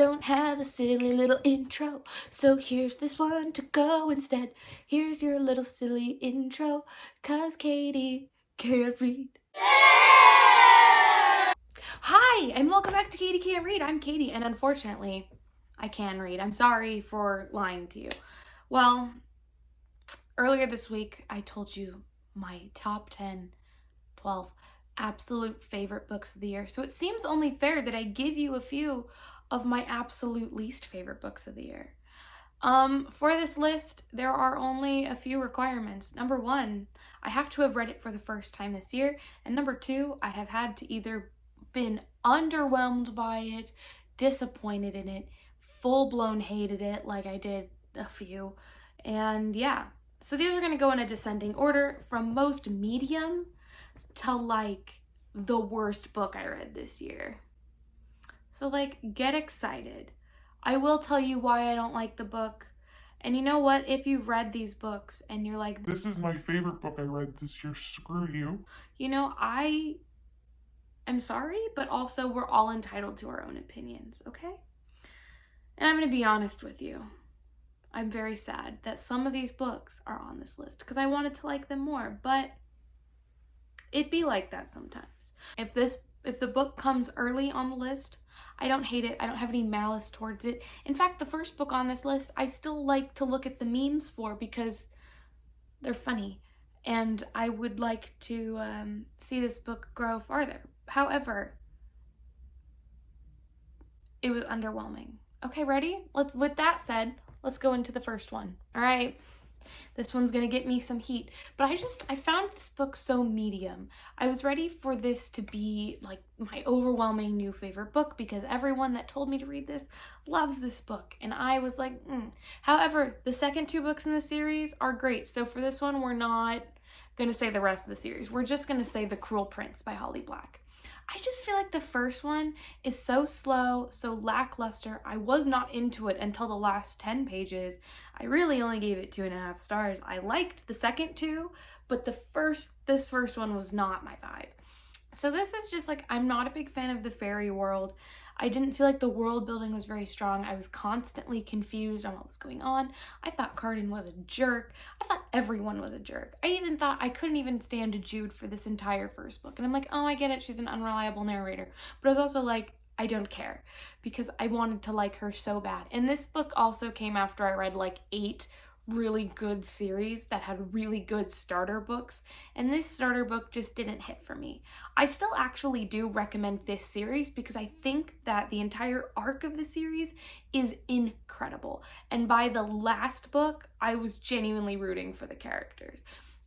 don't have a silly little intro, so here's this one to go instead. Here's your little silly intro, 'cause Katie can't read. Hi, and welcome back to Katie Can't Read. I'm Katie, and unfortunately, I can read. I'm sorry for lying to you. Well, earlier this week, I told you my top 10, 12 absolute favorite books of the year. So it seems only fair that I give you a few of my absolute least favorite books of the year. For this list, there are only a few requirements. Number one, I have to have read it for the first time this year. And number two, I have had to either been underwhelmed by it, disappointed in it, full-blown hated it like I did a few. And yeah, so these are going to go in a descending order from most medium to like the worst book I read this year. So like, get excited. I will tell you why I don't like the book. And you know what? If you've read these books and you're like, this is my favorite book I read this year, screw you. You know, I am sorry, but also we're all entitled to our own opinions, okay? And I'm going to be honest with you. I'm very sad that some of these books are on this list because I wanted to like them more, but it be like that sometimes. If the book comes early on the list, I don't hate it. I don't have any malice towards it. In fact, the first book on this list, I still like to look at the memes for because they're funny. And I would like to see this book grow farther. However, it was underwhelming. Okay, ready? With that said, let's go into the first one. All right. This one's gonna get me some heat, but I found this book so medium. I was ready for this to be like my overwhelming new favorite book because everyone that told me to read this loves this book, and I was like, However, the second two books in the series are great, so for this one, we're not gonna say the rest of the series. We're just gonna say The Cruel Prince by Holly Black. I just feel like the first one is so slow, so lackluster. I was not into it until the last 10 pages. I really only gave it 2.5 stars. I liked the second two, but this first one was not my vibe. So this is just like, I'm not a big fan of the fairy world. I didn't feel like the world building was very strong. I was constantly confused on what was going on. I thought Carden was a jerk. I thought everyone was a jerk. I even thought I couldn't even stand Jude for this entire first book. And I'm like, oh, I get it. She's an unreliable narrator. But I was also like, I don't care because I wanted to like her so bad. And this book also came after I read like 8 really good series that had really good starter books, and this starter book just didn't hit for me. I still actually do recommend this series because I think that the entire arc of the series is incredible, and by the last book I was genuinely rooting for the characters.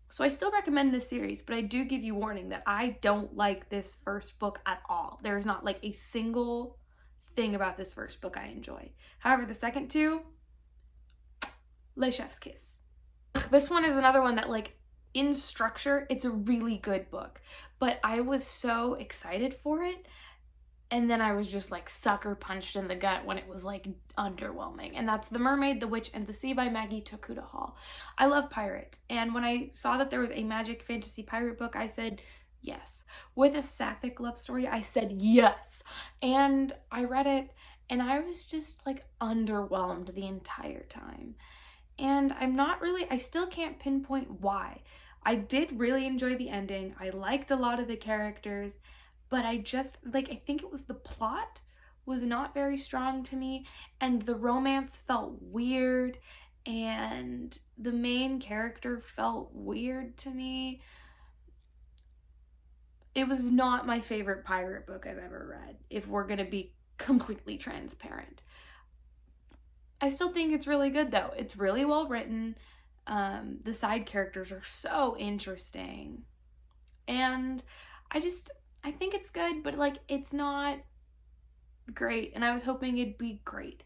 So I still recommend this series, but I do give you warning that I don't like this first book at all. There's not like a single thing about this first book I enjoy. However, the second two, Le Chef's Kiss. This one is another one that, like, in structure, it's a really good book, but I was so excited for it, and then I was just like sucker punched in the gut when it was like underwhelming. And that's The Mermaid, the Witch, and the Sea by Maggie Tokuda Hall. I love pirates, and when I saw that there was a magic fantasy pirate book, I said yes. With a sapphic love story, I said yes. And I read it, and I was just like underwhelmed the entire time. And I still can't pinpoint why. I did really enjoy the ending. I liked a lot of the characters, but I think it was the plot was not very strong to me, and the romance felt weird, and the main character felt weird to me. It was not my favorite pirate book I've ever read, if we're gonna be completely transparent. I still think it's really good though. It's really well written. The side characters are so interesting. And I think it's good, but like it's not great. And I was hoping it'd be great.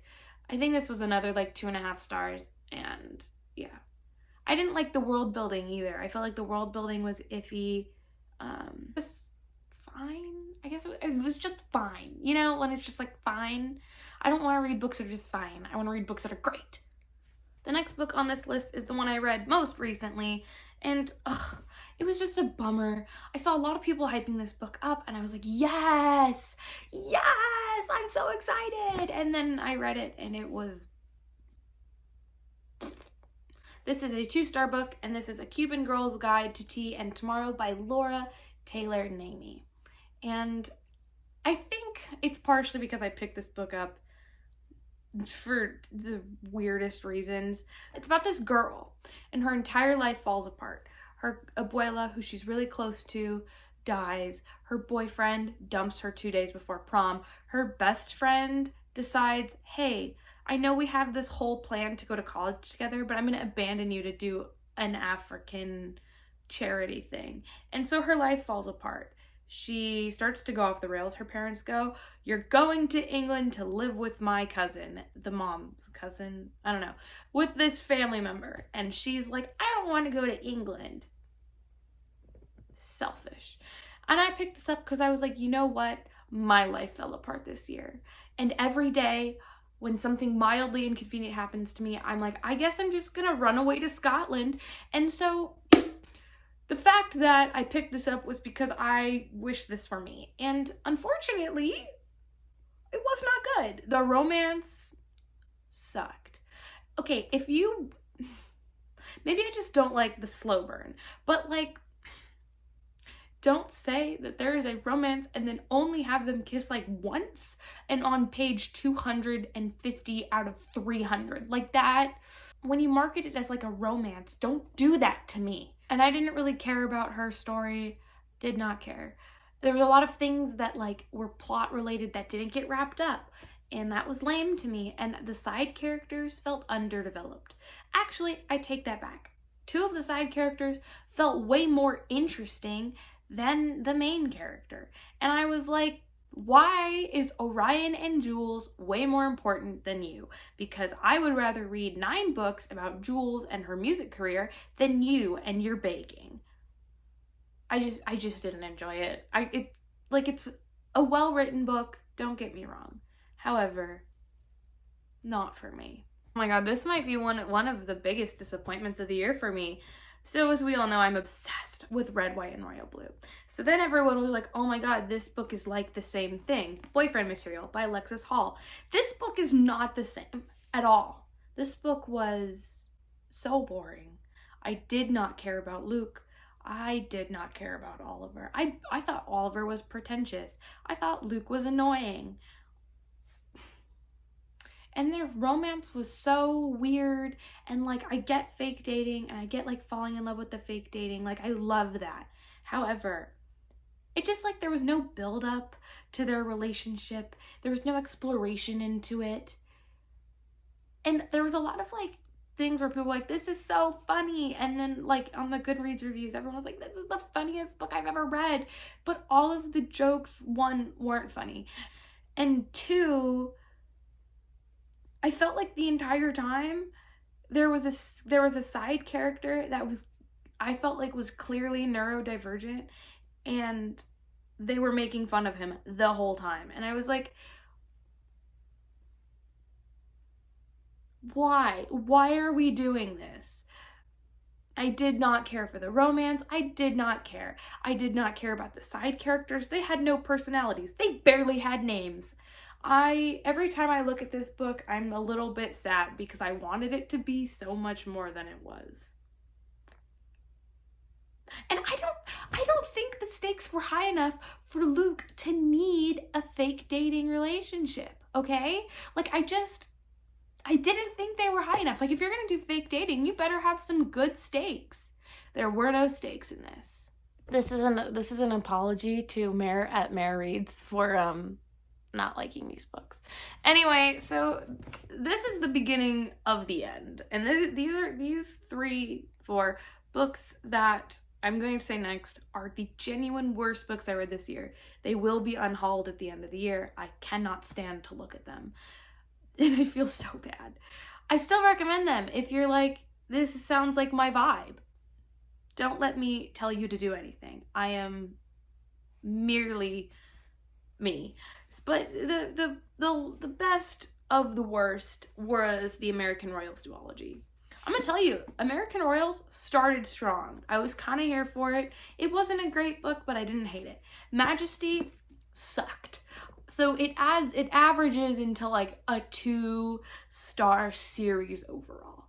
I think this was another like 2.5 stars, and yeah. I didn't like the world building either. I felt like the world building was iffy. It was fine. I guess it was just fine. You know, when it's just like fine. I don't want to read books that are just fine. I want to read books that are great. The next book on this list is the one I read most recently, and it was just a bummer. I saw a lot of people hyping this book up, and I was like, yes, yes, I'm so excited. And then I read it, and it was... This is a 2-star book, and this is A Cuban Girl's Guide to Tea and Tomorrow by Laura Taylor Namey. And I think it's partially because I picked this book up for the weirdest reasons. It's about this girl, and her entire life falls apart. Her abuela, who she's really close to, dies. Her boyfriend dumps her 2 days before prom. Her best friend decides, hey, I know we have this whole plan to go to college together, but I'm going to abandon you to do an African charity thing. And so her life falls apart. She starts to go off the rails. Her parents go, you're going to England to live with my cousin, the mom's cousin, I don't know, with this family member. And she's like, I don't want to go to England. Selfish. And I picked this up because I was like, you know what? My life fell apart this year. And every day when something mildly inconvenient happens to me, I'm like, I guess I'm just gonna run away to Scotland. And so the fact that I picked this up was because I wish this for me. And unfortunately, it was not good. The romance sucked. Okay, if you... Maybe I just don't like the slow burn, but like, don't say that there is a romance and then only have them kiss like once and on page 250 out of 300. Like that, when you market it as like a romance, don't do that to me. And I didn't really care about her story. Did not care. There was a lot of things that like were plot related that didn't get wrapped up. And that was lame to me. And the side characters felt underdeveloped. Actually, I take that back. 2 of the side characters felt way more interesting than the main character. And I was like, why is Orion and Jules way more important than you? Because I would rather read 9 books about Jules and her music career than you and your baking. I just didn't enjoy it. It's a well-written book, don't get me wrong. However, not for me. Oh my god, this might be one of the biggest disappointments of the year for me. So as we all know, I'm obsessed with Red, White, and Royal Blue. So then everyone was like, oh my god, this book is like the same thing. Boyfriend Material by Alexis Hall. This book is not the same at all. This book was so boring. I did not care about Luke. I did not care about Oliver. I thought Oliver was pretentious. I thought Luke was annoying. And their romance was so weird, and like I get fake dating and I get like falling in love with the fake dating, like I love that. However, it just like there was no build up to their relationship. There was no exploration into it. And there was a lot of like things where people were like, this is so funny, and then like on the Goodreads reviews everyone was like, this is the funniest book I've ever read. But all of the jokes, 1, weren't funny, and 2, I felt like the entire time there was a side character that I felt like was clearly neurodivergent, and they were making fun of him the whole time. And I was like, why? Why are we doing this? I did not care for the romance. I did not care. I did not care about the side characters. They had no personalities. They barely had names. Every time I look at this book, I'm a little bit sad because I wanted it to be so much more than it was. And I don't think the stakes were high enough for Luke to need a fake dating relationship, okay? Like I didn't think they were high enough. Like if you're gonna do fake dating, you better have some good stakes. There were no stakes in this. This is an apology to Mare at Mare Reads for not liking these books. Anyway, so this is the beginning of the end. And these 4 books that I'm going to say next are the genuine worst books I read this year. They will be unhauled at the end of the year. I cannot stand to look at them. And I feel so bad. I still recommend them if you're like, this sounds like my vibe. Don't let me tell you to do anything. I am merely me. But the best of the worst was the American Royals duology. I'm gonna tell you, American Royals started strong. I was kind of here for it. It wasn't a great book, but I didn't hate it. Majesty sucked. So it averages into like a 2-star series overall.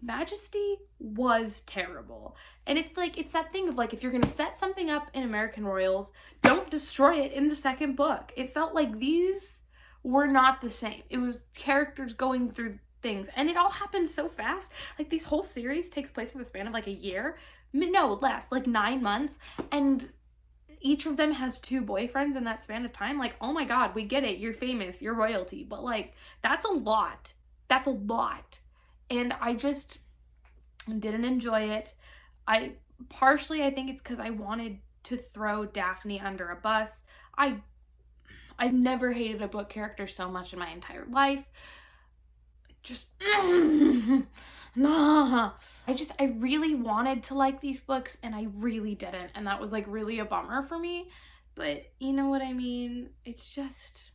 Majesty was terrible. And it's that thing of like, if you're gonna set something up in American Royals, don't destroy it in the second book. It felt like these were not the same. It was characters going through things, and it all happened so fast. Like, this whole series takes place for the span of like a year, no less, like 9 months, and each of them has 2 boyfriends in that span of time. Like, oh my god, we get it, you're famous, you're royalty, but like, that's a lot. And I just didn't enjoy it. I think it's because I wanted to throw Daphne under a bus. I've never hated a book character so much in my entire life. Just, nah. I really wanted to like these books, and I really didn't. And that was like really a bummer for me. But you know what I mean? It's just,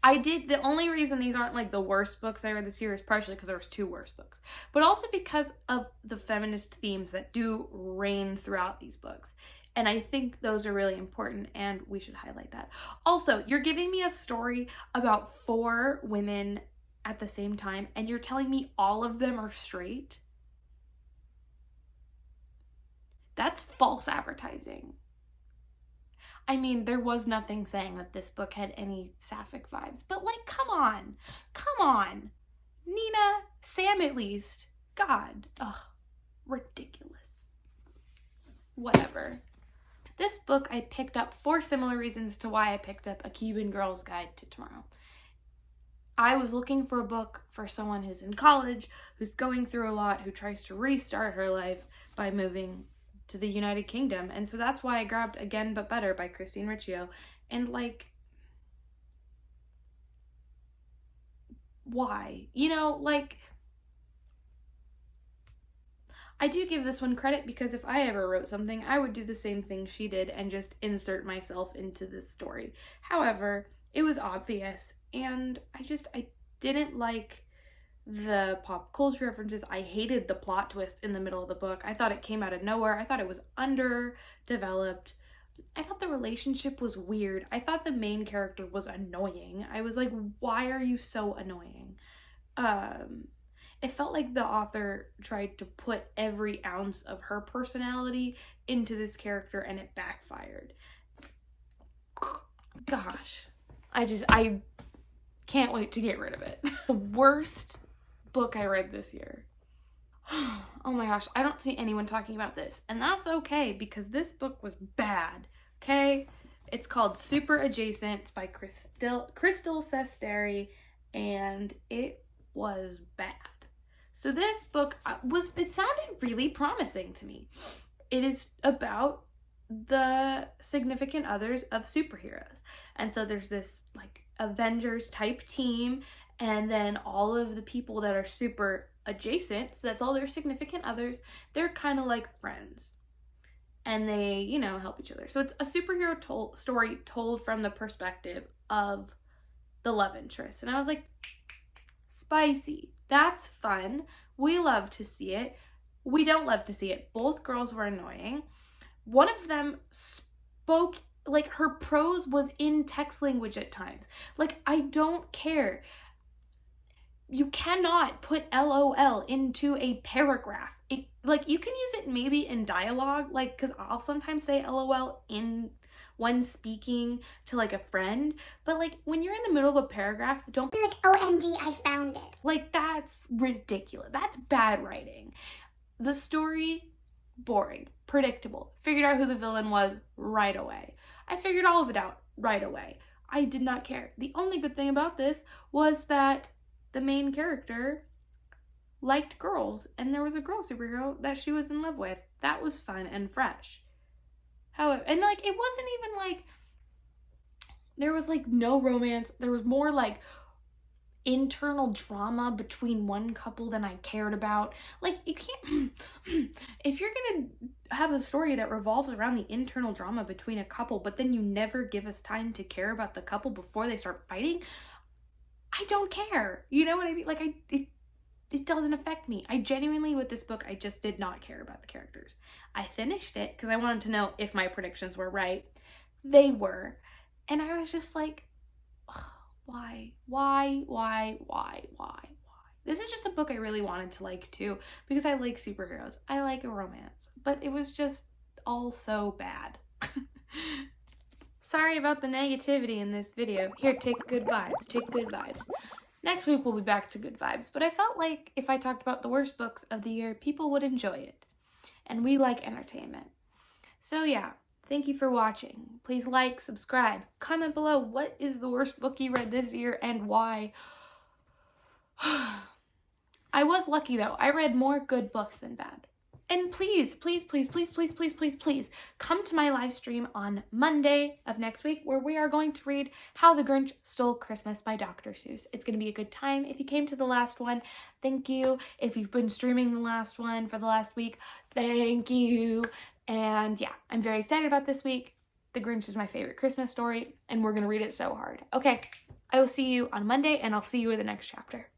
the only reason these aren't like the worst books I read this year is partially because there was 2 worst books, but also because of the feminist themes that do reign throughout these books. And I think those are really important, and we should highlight that. Also, you're giving me a story about 4 women at the same time, and you're telling me all of them are straight? That's false advertising. I mean, there was nothing saying that this book had any sapphic vibes, but like, come on. Nina, Sam at least. God, ugh, ridiculous. Whatever. This book I picked up for similar reasons to why I picked up A Cuban Girl's Guide to Tomorrow. I was looking for a book for someone who's in college, who's going through a lot, who tries to restart her life by moving to the United Kingdom. And so that's why I grabbed Again But Better by Christine Riccio. And like, why? You know, like, I do give this one credit because if I ever wrote something, I would do the same thing she did and just insert myself into this story. However, it was obvious, and I didn't like the pop culture references. I hated the plot twist in the middle of the book. I thought it came out of nowhere. I thought it was underdeveloped. I thought the relationship was weird. I thought the main character was annoying. I was like, why are you so annoying? It felt like the author tried to put every ounce of her personality into this character, and it backfired. Gosh, I can't wait to get rid of it. The worst book I read this year. Oh my gosh, I don't see anyone talking about this, and that's okay because this book was bad, okay? It's called Super Adjacent. It's by Crystal Sesteri, and it was bad. So this book it sounded really promising to me. It is about the significant others of superheroes. And so there's this like Avengers type team, and then all of the people that are super adjacent, so that's all their significant others, they're kind of like friends. And they, you know, help each other. So it's a superhero story told from the perspective of the love interest. And I was like, spicy. That's fun. We love to see it. We don't love to see it. Both girls were annoying. One of them spoke, like, her prose was in text language at times. Like, I don't care. You cannot put LOL into a paragraph. Like, you can use it maybe in dialogue, like, because I'll sometimes say LOL when speaking to like a friend, but like when you're in the middle of a paragraph, don't be like, OMG, I found it. Like, that's ridiculous. That's bad writing. The story, boring, predictable. Figured out who the villain was right away. I figured all of it out right away. I did not care. The only good thing about this was that the main character liked girls, and there was a girl superhero that she was in love with. That was fun and fresh. However, and like, it wasn't even like, there was like no romance. There was more like internal drama between one couple than I cared about. Like, you can't, if you're gonna have a story that revolves around the internal drama between a couple, but then you never give us time to care about the couple before they start fighting, I don't care. You know what I mean? Like, it doesn't affect me. I genuinely, with this book, I just did not care about the characters. I finished it because I wanted to know if my predictions were right. They were. And I was just like, oh, why? This is just a book I really wanted to like too, because I like superheroes. I like a romance, but it was just all so bad. Sorry about the negativity in this video. Here, take good vibes. Take good vibes. Next week we'll be back to good vibes, but I felt like if I talked about the worst books of the year, people would enjoy it. And we like entertainment. So yeah, thank you for watching. Please like, subscribe, comment below what is the worst book you read this year and why. I was lucky though. I read more good books than bad. And please come to my live stream on Monday of next week where we are going to read How the Grinch Stole Christmas by Dr. Seuss. It's going to be a good time. If you came to the last one, thank you. If you've been streaming the last one for the last week, thank you. And yeah, I'm very excited about this week. The Grinch is my favorite Christmas story, and we're going to read it so hard. Okay, I will see you on Monday, and I'll see you in the next chapter.